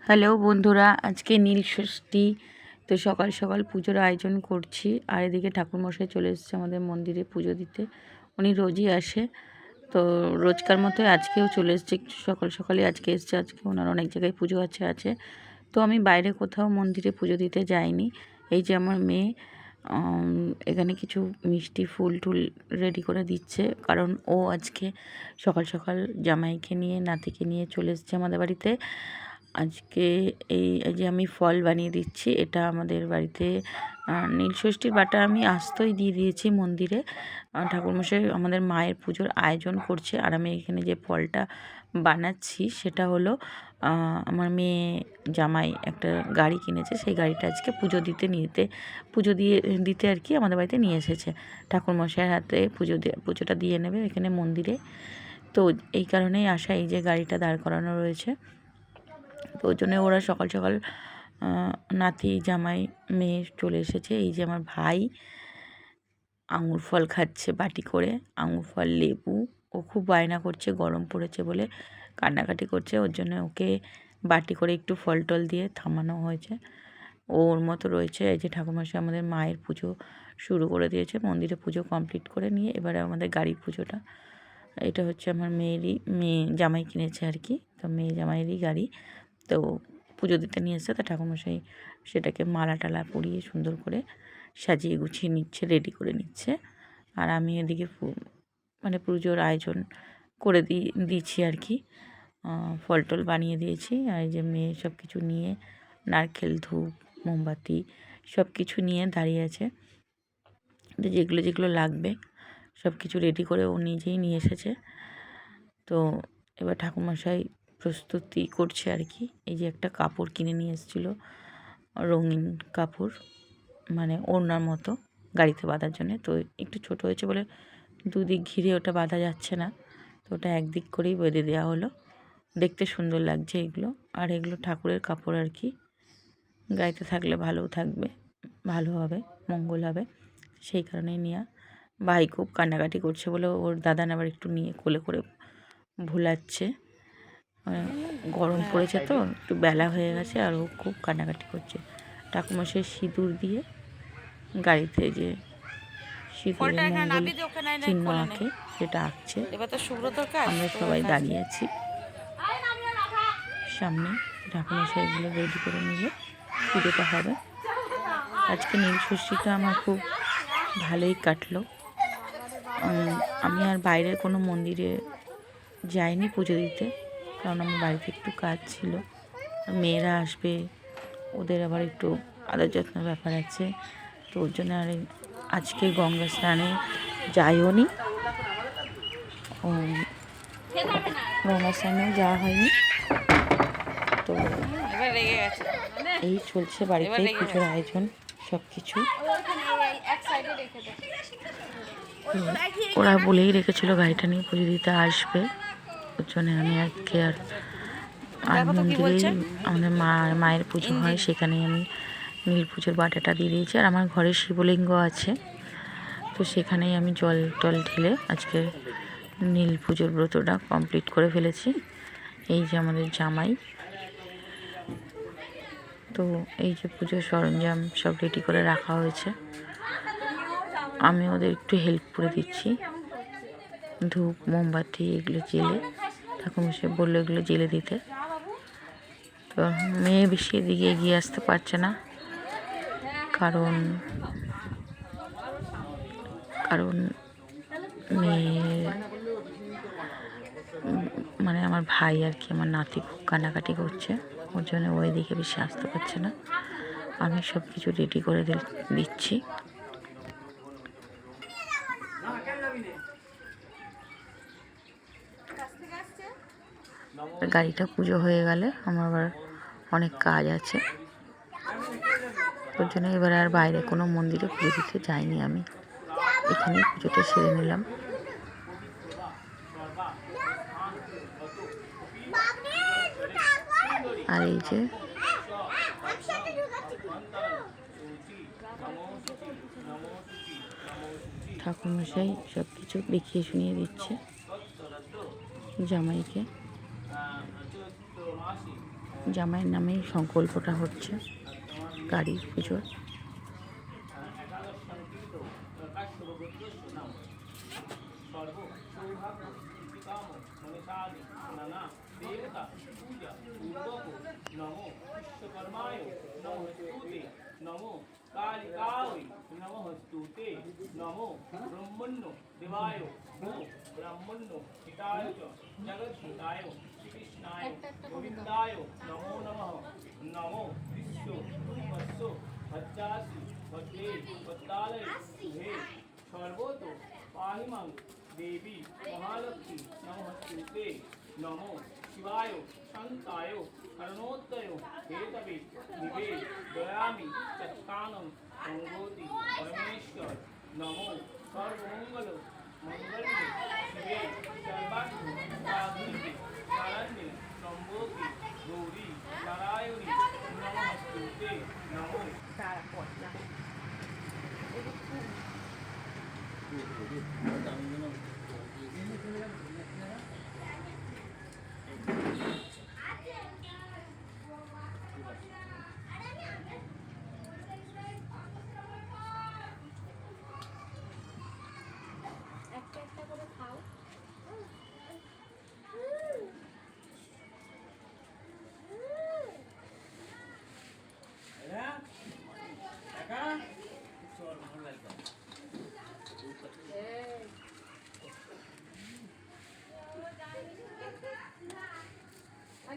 Hello বন্ধুরা, আজকে নীল ষষ্ঠী। তো সকাল সকাল পুজোর আয়োজন করছি। আর এদিকে ঠাকুরমশাই চলে এসেছে আমাদের মন্দিরে পুজো দিতে। উনি রোজই আসে, তো রোজকার মতোই আজকেও চলে এসেছে। একটু সকাল সকালে আজকে এসছে। আজকে ওনার অনেক জায়গায় পুজো আছে। তো আমি বাইরে কোথাও মন্দিরে পুজো দিতে যাইনি। এই যে আমার মেয়ে এখানে কিছু মিষ্টি ফুল টুল রেডি করে দিচ্ছে, কারণ ও আজকে সকাল সকাল জামাইকে নিয়ে নাতিকে নিয়ে চলে এসেছে আমাদের বাড়িতে। আজকে এই যে আমি ফল বানিয়ে দিচ্ছি, এটা আমাদের বাড়িতে নীলষষ্ঠীর বাটা আমি আস্তই দিয়ে দিয়েছি মন্দিরে। ঠাকুরমশাই আমাদের মায়ের পুজোর আয়োজন করছে, আর আমি এখানে যে ফলটা বানাচ্ছি সেটা হলো আমার মেয়ে জামাই একটা গাড়ি কিনেছে, সেই গাড়িটা আজকে পুজো দিতে আর কি আমাদের বাড়িতে নিয়ে এসেছে। ঠাকুরমশাইয়ের হাতে পুজোটা দিয়ে নেবে এখানে মন্দিরে। তো এই কারণেই আসা, এই যে গাড়িটা দাঁড় করানো রয়েছে। তো ওই জন্য ওরা সকাল সকাল নাতি জামাই মেয়ে চলে এসেছে। এই যে আমার ভাই আঙুর ফল খাচ্ছে বাটি করে, আঙুর ফল লেবু। ও খুব বায়না করছে, গরম পড়েছে বলে কান্নাকাটি করছে, ওর জন্য ওকে বাটি করে একটু ফল টল দিয়ে থামানো হয়েছে। ওর মতো রয়েছে। এই যে ঠাকুরমশাই আমাদের মায়ের পুজো শুরু করে দিয়েছে, মন্দিরে পুজো কমপ্লিট করে নিয়ে এবারে আমাদের গাড়ির পুজোটা। এটা হচ্ছে আমার মেয়ে জামাই কিনেছে আর কি, তো মেয়ে জামাইয়েরই গাড়ি। তো পুজো দিতে নিয়ে এসে, তা ঠাকুরমশাই সেটাকে মালা টালা পরিয়ে সুন্দর করে সাজিয়ে গুছিয়ে নিচ্ছে, রেডি করে নিচ্ছে। আর আমি এদিকে মানে পুজোর আয়োজন করে দিচ্ছি আর কি। ফল টল বানিয়ে দিয়েছি। আর এই যে মেয়ে সব কিছু নিয়ে নারকেল, ধূপ, মোমবাতি সব কিছু নিয়ে দাঁড়িয়ে আছে। যেগুলো যেগুলো লাগবে সব কিছু রেডি করে ও নিজেই নিয়ে এসেছে। তো এবার ঠাকুরমশাই প্রস্তুতি করছে আর কি। এই যে একটা কাপড় কিনে নিয়ে এসেছিলো, রঙিন কাপড়, মানে ওড়নার মতো গাড়িতে বাঁধার জন্য। তো একটু ছোট হয়েছে বলে দুদিক ঘিরে ওটা বাঁধা যাচ্ছে না, তো ওটা একদিক করেই বেঁধে দেওয়া হলো। দেখতে সুন্দর লাগছে এগুলো। আর এগুলো ঠাকুরের কাপড় আর কি, গাড়িতে থাকলে ভালো হবে, মঙ্গল হবে, সেই কারণেই নেওয়া। ভাই খুব কান্নাকাটি করছে বলে ওর দাদান আবার একটু নিয়ে কোলে করে ভোলাচ্ছে। গরম পড়েছে তো, একটু বেলা হয়ে গেছে, আর ও খুব কান্নাকাটি করছে। ঠাকুরমশাই সিঁদুর দিয়ে গাড়িতে যে সিঁদুরের মঙ্গল চিহ্ন আঁকে, সেটা আঁকছে। আমরা সবাই দাঁড়িয়ে আছি সামনে। ঠাকুরমশাই এগুলো রেডি করে নিলে পুজোটা হবে। আজকে নীলষষ্ঠীটা আমার খুব ভালোই কাটলো। আমি আর বাইরের কোনো মন্দিরে যাইনি পুজো দিতে, কারণ আমার বাড়িতে একটু কাজ ছিল। মেয়েরা আসবে, ওদের আবার একটু আদর যত্নের ব্যাপার আছে, তো ওর জন্য আর আজকে গঙ্গা স্নানে যাইও নি, গঙ্গা স্নানেও যাওয়া হয়নি। তো এই চলছে বাড়িতে পুজোর আয়োজন সব কিছু। ওরা বলেই রেখেছিল গাড়িটা নিয়ে পুজো দিতে আসবে, ওর জন্য আমি আজকে আর মন্দিরেই আমাদের মায়ের পুজো হয়, সেখানেই আমি নীল পুজোর বাটাটা দিয়ে দিয়েছি। আর আমার ঘরে শিবলিঙ্গ আছে, তো সেখানেই আমি জল টল ঢেলে আজকে নীল পুজোর ব্রতটা কমপ্লিট করে ফেলেছি। এই যে আমাদের জামাই, তো এই যে পুজোর সরঞ্জাম সব রেডি করে রাখা হয়েছে। আমি ওদের একটু হেল্প করে দিচ্ছি, ধূপ মোমবাতি এগুলো জেলে, ঠাকুরমশাই বললো এগুলো জেলে দিতে। তো মেয়ে বেশি এদিকে এগিয়ে আসতে পারছে না, কারণ মেয়ে মানে আমার ভাই আর কি, আমার নাতি খুব কান্নাকাটি করছে, ওর জন্য ওই দিকে বেশি আসতে পারছে না। আমি সব কিছু রেডি করে দিচ্ছি। গাড়িটা পুজো হয়ে গেলে আমার আবার অনেক কাজ আছে, ওর জন্য এবার আর বাইরে কোনো মন্দিরে পুজো দিতে যাইনি। আমি এখানেই পুজোটা সেরে নিলাম। আর এই যে ঠাকুরমশাই সব কিছু দেখিয়ে শুনিয়ে দিচ্ছে জামাইকে। জামাইয়ের নামেই সংকল্পটা হচ্ছে গাড়ির পুজোর। नमो कालिकाय नमस्तुते नमो ब्रह्मण्यो देवाय ब्राह्मण्यो हिताय च जगद्धिताय श्रीकृष्णाय गोविन्दाय नमो नमः नमो विश्व वत्सो भज्जासि भद्रे भद्दालय शुभे सर्वतो पाहिमां देवी महालक्ष्मी नमस्तुते नमो शिवाय शान्ताय करुणोदय हेतवे निवे दयामि चत्तानं संगोति परमेश्वर नमो सर्वमंगल मंगल्ये शिवे सर्वार्थ साधिके शरण्ये त्र्यंबके गौरी नारायणी नमस्तुते नमो একটা করে খাও।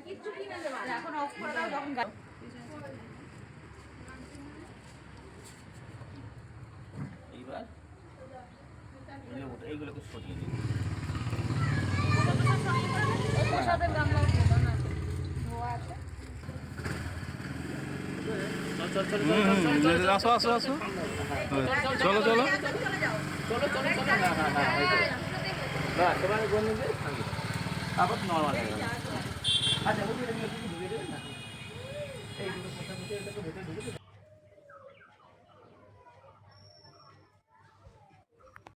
কিচ্ছু কিনে দেবো এখন অফ করে দাও যখন এইবার এইগুলোকে সরিয়ে দিই আসো আসো আসো চলো চলো তোমার বন্ধু আবার নর্মাল হয়ে গেল। আচ্ছা ঢুকে দেবেন না এইগুলো